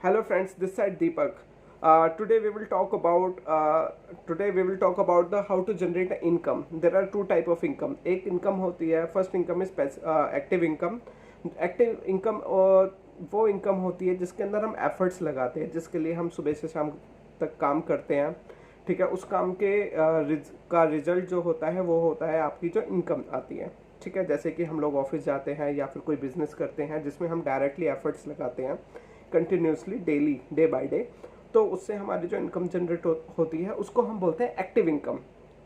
Hello friends, this side Deepak. Today we will talk about the how to generate an income. There are two type of income. एक income होती है, first income is active income. Active income वो income होती है जिसके अंदर हम efforts लगाते हैं, जिसके लिए हम सुबह से शाम तक काम करते हैं. ठीक है, उस काम के का रिजल्ट जो होता है वो होता है आपकी जो इनकम आती है. ठीक है, जैसे कि हम लोग ऑफिस जाते हैं या फिर कोई बिजनेस करते हैं जिसमें हम डायरेक्टली एफर्ट्स लगाते हैं continuously daily day by day, तो उससे हमारी जो इनकम जनरेट होती है उसको हम बोलते हैं एक्टिव इनकम.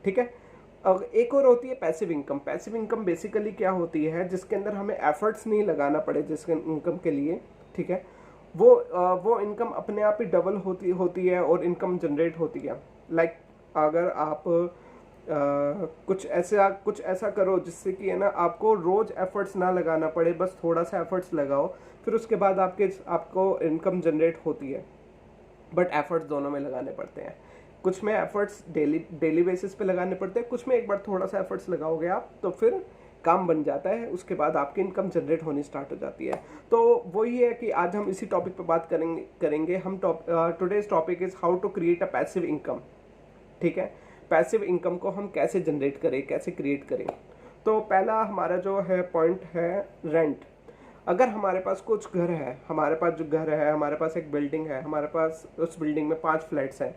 ठीक है, अब एक और होती है passive income. Passive income basically क्या होती है, जिसके अंदर हमें एफर्ट्स नहीं लगाना पड़े जिसके इनकम के लिए. ठीक है, वो इनकम अपने आप ही डबल होती है और इनकम जनरेट होती है. लाइक अगर आप कुछ ऐसा करो जिससे कि है ना आपको रोज एफर्ट्स ना लगाना पड़े, बस थोड़ा सा एफर्ट्स लगाओ, फिर उसके बाद आपको इनकम जनरेट होती है. बट एफर्ट्स दोनों में लगाने पड़ते हैं. कुछ में एफर्ट्स डेली बेसिस पे लगाने पड़ते हैं, कुछ में एक बार थोड़ा सा एफर्ट्स लगाओगे आप तो फिर काम बन जाता है, उसके बाद आपकी इनकम जनरेट होनी स्टार्ट हो जाती है. तो वही है कि आज हम इसी टॉपिक पे बात करेंगे. हम today's topic is how to create a passive income. ठीक है, पैसिव इनकम को हम कैसे जनरेट करें, कैसे क्रिएट करें. तो पहला हमारा जो है पॉइंट है रेंट. अगर हमारे पास कुछ घर है, हमारे पास जो घर है, हमारे पास एक बिल्डिंग है, हमारे पास उस बिल्डिंग में 5 फ्लैट्स हैं,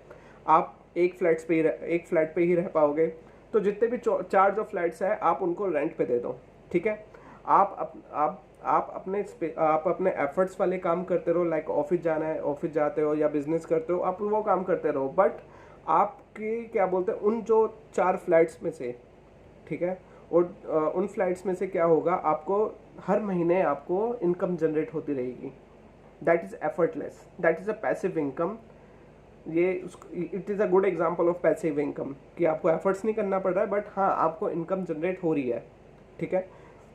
आप एक फ्लैट पे ही रह पाओगे. तो जितने भी चार जो फ्लैट्स हैं आप उनको रेंट पे दे दो. ठीक है, आप अपने एफर्ट्स वाले काम करते रहो. लाइक ऑफिस जाना है, ऑफिस जाते हो, या बिजनेस करते हो, आप वो काम करते रहो. बट आपकी क्या बोलते हैं, उन जो 4 फ्लैट्स में से, ठीक है, और उन फ्लैट्स में से क्या होगा, आपको हर महीने आपको इनकम जनरेट होती रहेगी. That is effortless, that is a passive income. It is a good example of passive income कि आपको एफर्ट्स नहीं करना पड़ रहा है, बट हाँ आपको इनकम जनरेट हो रही है. ठीक है,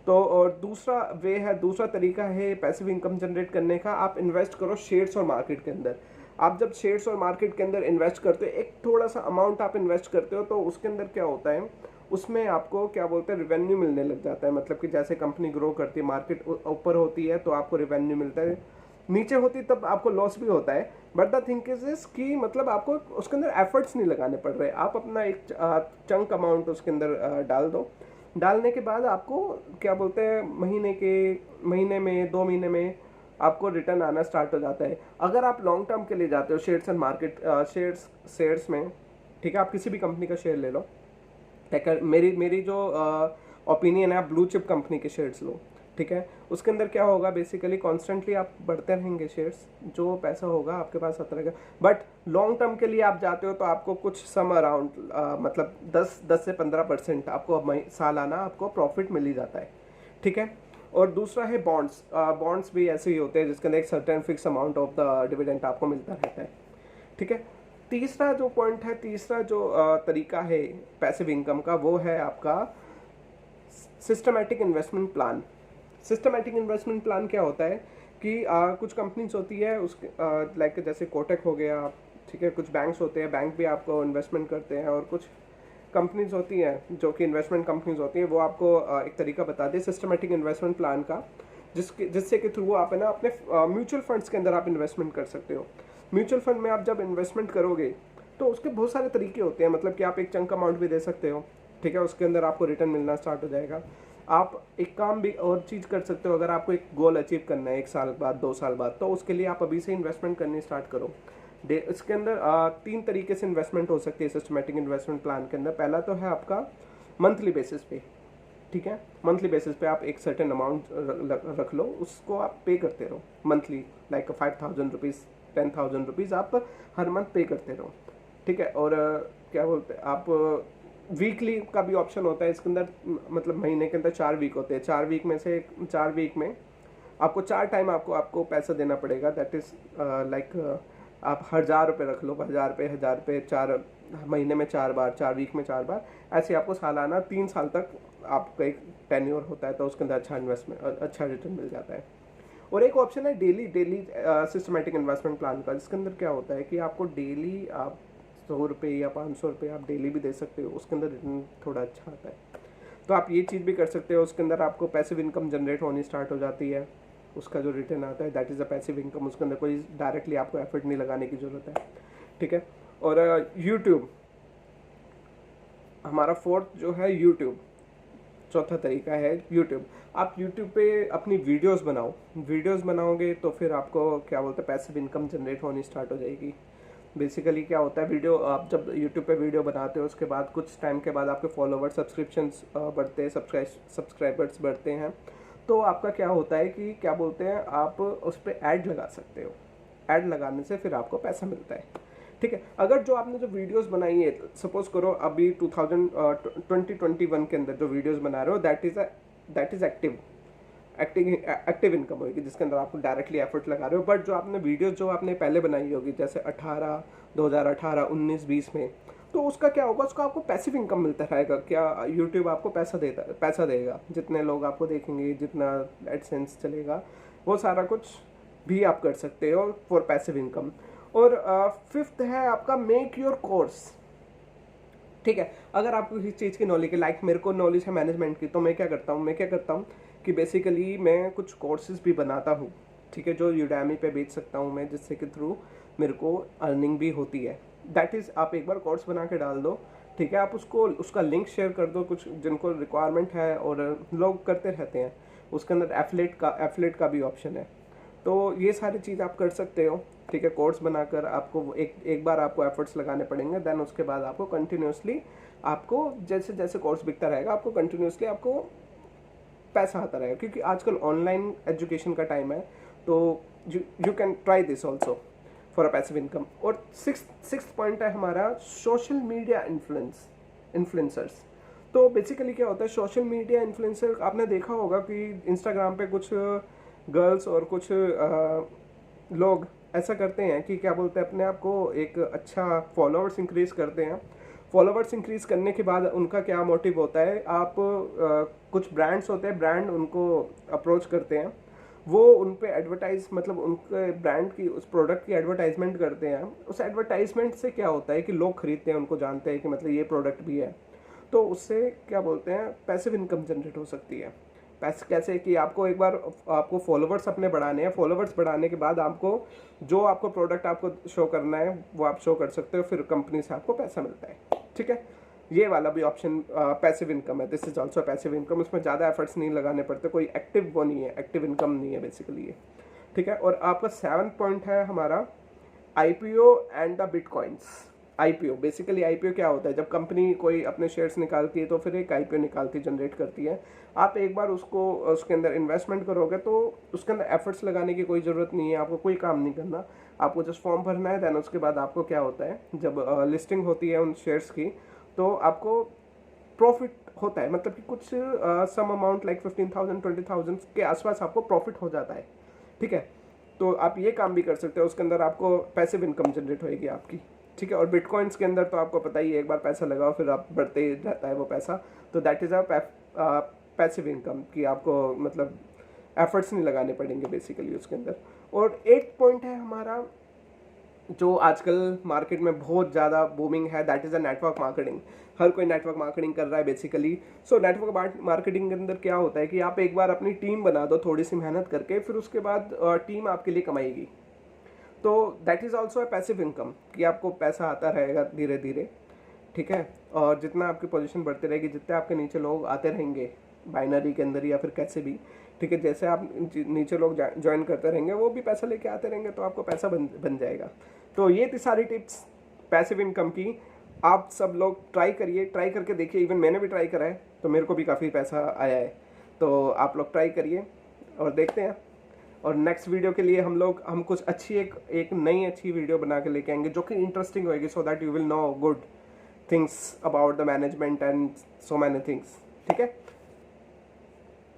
तो और दूसरा तरीका है पैसिव इनकम जनरेट करने का. आप इन्वेस्ट करो शेयर्स और मार्केट के अंदर. आप जब शेयर्स और मार्केट के अंदर इन्वेस्ट करते हो, एक थोड़ा सा अमाउंट आप इन्वेस्ट करते हो, तो उसके अंदर क्या होता है, उसमें आपको क्या बोलते हैं रिवेन्यू मिलने लग जाता है. मतलब कि जैसे कंपनी ग्रो करती है, मार्केट ऊपर होती है तो आपको रिवेन्यू मिलता है, नीचे होती तब आपको लॉस भी होता है. बट द थिंग इज कि मतलब आपको उसके अंदर एफर्ट्स नहीं लगाने पड़ रहे. आप अपना एक चंक अमाउंट उसके अंदर डाल दो. डालने के बाद आपको क्या बोलते हैं महीने में 2 महीने में आपको रिटर्न आना स्टार्ट हो जाता है. अगर आप लॉन्ग टर्म के लिए जाते हो शेयर्स एंड मार्केट शेयर्स में, ठीक है, आप किसी भी कंपनी का शेयर ले लो. मेरी जो ओपिनियन है, आप ब्लू चिप कंपनी के शेयर्स लो. ठीक है, उसके अंदर क्या होगा, बेसिकली कॉन्स्टेंटली आप बढ़ते रहेंगे शेयर्स, जो पैसा होगा आपके पास आता रहेगा. बट लॉन्ग टर्म के लिए आप जाते हो तो आपको कुछ सम अराउंड मतलब 10 से 15% आपको सालाना आपको प्रॉफिट मिल ही जाता है. ठीक है, और दूसरा है बॉन्ड्स. बॉन्ड्स भी ऐसे ही होते हैं जिसके अंदर एक certain fix amount of the dividend आपको मिलता रहता है. ठीक है, तीसरा जो पॉइंट है, तीसरा जो तरीका है पैसिव इनकम का, वो है आपका systematic investment plan. Systematic investment plan क्या होता है कि कुछ कंपनीज होती है उसके लाइक जैसे कोटक हो गया, ठीक है, कुछ बैंक्स होते हैं, बैंक भी आपको इन्वेस्टमेंट करते हैं, और कुछ कंपनीज होती हैं जो कि इन्वेस्टमेंट कंपनीज होती हैं, वो आपको एक तरीका बताती है सिस्टमैटिक इन्वेस्टमेंट प्लान का, जिससे के थ्रू आप है ना अपने म्यूचुअल फंड्स के अंदर आप इन्वेस्टमेंट कर सकते हो. म्यूचुअल फंड में आप जब इन्वेस्टमेंट करोगे तो उसके बहुत सारे तरीके होते हैं. मतलब कि आप एक चंक अमाउंट भी दे सकते हो. ठीक है, उसके अंदर आपको रिटर्न मिलना स्टार्ट हो जाएगा. आप एक काम भी और चीज़ कर सकते हो. अगर आपको एक गोल अचीव करना है 1 साल बाद, 2 साल बाद, तो उसके लिए आप अभी से इन्वेस्टमेंट करनी स्टार्ट करो. इसके अंदर 3 तरीके से इन्वेस्टमेंट हो सकती है सिस्टमैटिक इन्वेस्टमेंट प्लान के अंदर. पहला तो है आपका मंथली बेसिस पे. ठीक है, मंथली बेसिस पे आप एक सर्टेन अमाउंट रख लो, उसको आप पे करते रहो मंथली. लाइक 5,000 रुपीज़, 10,000 रुपीज़ आप हर मंथ पे करते रहो. ठीक है, और क्या बोलते हैं आप वीकली का भी ऑप्शन होता है इसके अंदर. मतलब महीने के अंदर 4 वीक होते हैं. 4 वीक में से 4 वीक में आपको 4 टाइम आपको पैसा देना पड़ेगा. दैट इज लाइक आप 1,000 रुपये रख लो, 1,000 रुपये 4 महीने में 4 बार, 4 वीक में 4 बार, ऐसे आपको सालाना 3 साल तक आपका एक टेन्योर होता है. तो उसके अंदर अच्छा इन्वेस्टमेंट, अच्छा रिटर्न मिल जाता है. और एक ऑप्शन है डेली सिस्टमैटिक इन्वेस्टमेंट प्लान का, जिसके अंदर क्या होता है कि आपको डेली आप 100 रुपये या 500 रुपये आप डेली भी दे सकते हो. उसके अंदर रिटर्न थोड़ा अच्छा आता है. तो आप ये चीज़ भी कर सकते हो. उसके अंदर आपको पैसिव इनकम जनरेट होनी स्टार्ट हो जाती है. उसका जो रिटर्न आता है that is a passive income. उसके अंदर कोई डायरेक्टली आपको एफर्ट नहीं लगाने की ज़रूरत है, ठीक है। और यूट्यूब हमारा फोर्थ जो है, यूट्यूब चौथा तरीका है यूट्यूब। आप यूट्यूब पे अपनी वीडियोस बनाओ, वीडियोस बनाओगे तो फिर आपको क्या बोलते हैं पैसिव इनकम जनरेट होनी स्टार्ट हो जाएगी। बेसिकली क्या होता है, वीडियो आप जब यूट्यूब पे वीडियो बनाते हो उसके बाद कुछ टाइम के बाद आपके फॉलोवर सब्सक्रिप्शंस बढ़ते हैं, सब्सक्राइबर्स बढ़ते हैं, तो आपका क्या होता है कि क्या बोलते हैं आप उस पर ऐड लगा सकते हो। ऐड लगाने से फिर आपको पैसा मिलता है, ठीक है। अगर जो आपने जो वीडियोस बनाई है, सपोज करो अभी 2021 के अंदर जो वीडियोस बना रहे हो दैट इज एक्टिव इनकम होगी, जिसके अंदर आपको डायरेक्टली एफर्ट लगा रहे हो। बट जो आपने वीडियोस जो आपने पहले बनाई होगी जैसे 2018, 19, 20 में, तो उसका क्या होगा, उसका आपको पैसिव इनकम मिलता रहेगा। क्या यूट्यूब आपको पैसा देगा, जितने लोग आपको देखेंगे, जितना एडसेंस चलेगा, वो सारा कुछ भी आप कर सकते हो फॉर पैसिव इनकम। और फिफ्थ है आपका मेक योर कोर्स, ठीक है। अगर आपको किसी चीज़ की नॉलेज है, लाइक मेरे को नॉलेज है मैनेजमेंट की, तो मैं क्या करता हूँ कि बेसिकली मैं कुछ कोर्सेज भी बनाता हूँ, ठीक है, जो यूडेमी पे बेच सकता हूँ मैं, जिससे के थ्रू मेरे को अर्निंग भी होती है। दैट इज़ आप एक बार कोर्स बना के डाल दो, ठीक है, आप उसका लिंक शेयर कर दो कुछ जिनको रिक्वायरमेंट है, और लोग करते रहते हैं। उसके अंदर एफिलेट का भी ऑप्शन है। तो ये सारी चीज़ आप कर सकते हो, ठीक है। कोर्स बनाकर आपको एक बार आपको एफर्ट्स लगाने पड़ेंगे, देन उसके बाद आपको कंटिन्यूसली आपको जैसे जैसे कोर्स बिकता रहेगा आपको कंटिन्यूसली आपको पैसा आता रहेगा, क्योंकि आजकल ऑनलाइन एजुकेशन का टाइम है। तो you can try this also for a passive income. और सिक्स पॉइंट है हमारा सोशल मीडिया इन्फ्लुएंसर्स। तो बेसिकली क्या होता है सोशल मीडिया इन्फ्लुएंसर, आपने देखा होगा कि इंस्टाग्राम पे कुछ गर्ल्स और कुछ लोग ऐसा करते हैं कि क्या बोलते हैं अपने आप को एक अच्छा फॉलोअर्स इंक्रीज करते हैं। फॉलोअर्स इंक्रीज करने के बाद उनका क्या मोटिव होता है, आप कुछ ब्रांड्स होते हैं, ब्रांड उनको अप्रोच करते हैं, वो उन पे एडवर्टाइज मतलब उनके ब्रांड की उस प्रोडक्ट की एडवर्टाइजमेंट करते हैं। उस एडवर्टाइजमेंट से क्या होता है कि लोग खरीदते हैं, उनको जानते हैं कि मतलब ये प्रोडक्ट भी है, तो उससे क्या बोलते हैं पैसिव इनकम जनरेट हो सकती है। पैसे कैसे कि आपको एक बार आपको फॉलोवर्स अपने बढ़ाने हैं, फॉलोवर्स बढ़ाने के बाद आपको जो आपको प्रोडक्ट आपको शो करना है वो आप शो कर सकते हो, फिर कंपनी से आपको पैसा मिलता है, ठीक है। ये वाला भी ऑप्शन पैसिव इनकम है, this is also passive income. उसमें ज़्यादा एफर्ट्स नहीं लगाने पड़ते, कोई एक्टिव वो नहीं है, एक्टिव इनकम नहीं है बेसिकली ये, ठीक है। और आपका 7th पॉइंट है हमारा IPO and the bitcoins. IPO basically IPO क्या होता है, जब कंपनी कोई अपने शेयर्स निकालती है तो फिर एक IPO निकालती जनरेट करती है। आप एक बार उसके अंदर इन्वेस्टमेंट करोगे तो उसके अंदर एफर्ट्स लगाने की कोई ज़रूरत नहीं है, आपको कोई काम नहीं करना, आपको जस्ट फॉर्म भरना है। दैन उसके बाद आपको क्या होता है, जब लिस्टिंग होती है उन शेयर्स की, तो आपको प्रॉफिट होता है, मतलब कि कुछ सम अमाउंट लाइक 15,000 20,000 के आसपास आपको प्रॉफिट हो जाता है, ठीक है। तो आप ये काम भी कर सकते हो, उसके अंदर आपको पैसिव इनकम जनरेट होएगी आपकी, ठीक है। और बिटकॉइंस के अंदर तो आपको पता ही है, एक बार पैसा लगाओ फिर आप बढ़ते ही रहता है वो पैसा, तो that is a passive income कि आपको मतलब एफर्ट्स नहीं लगाने पड़ेंगे बेसिकली उसके अंदर। और 8 पॉइंट है हमारा जो आजकल मार्केट में बहुत ज़्यादा बूमिंग है, that is a network marketing. हर कोई नेटवर्क मार्केटिंग कर रहा है बेसिकली। सो नेटवर्क मार्केटिंग के अंदर क्या होता है कि आप एक बार अपनी टीम बना दो थोड़ी सी मेहनत करके, फिर उसके बाद टीम आपके लिए कमाएगी। तो that is also a passive income कि आपको पैसा आता रहेगा धीरे धीरे, ठीक है। और जितना आपकी पोजीशन बढ़ती रहेगी, जितने आपके नीचे लोग आते रहेंगे बाइनरी के अंदर या फिर कैसे भी, ठीक है, जैसे आप नीचे लोग ज्वाइन करते रहेंगे वो भी पैसा लेके आते रहेंगे, तो आपको पैसा बन जाएगा। तो ये थी सारी टिप्स पैसिव इनकम की। आप सब लोग ट्राई करिए, ट्राई करके देखिए, इवन मैंने भी ट्राई करा है तो मेरे को भी काफ़ी पैसा आया है। तो आप लोग ट्राई करिए और देखते हैं। और नेक्स्ट वीडियो के लिए हम कुछ अच्छी एक नई अच्छी वीडियो बना के लेके आएंगे जो कि इंटरेस्टिंग होएगी, so that you will know good things about the management and so many things, ठीक है।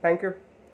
Thank you.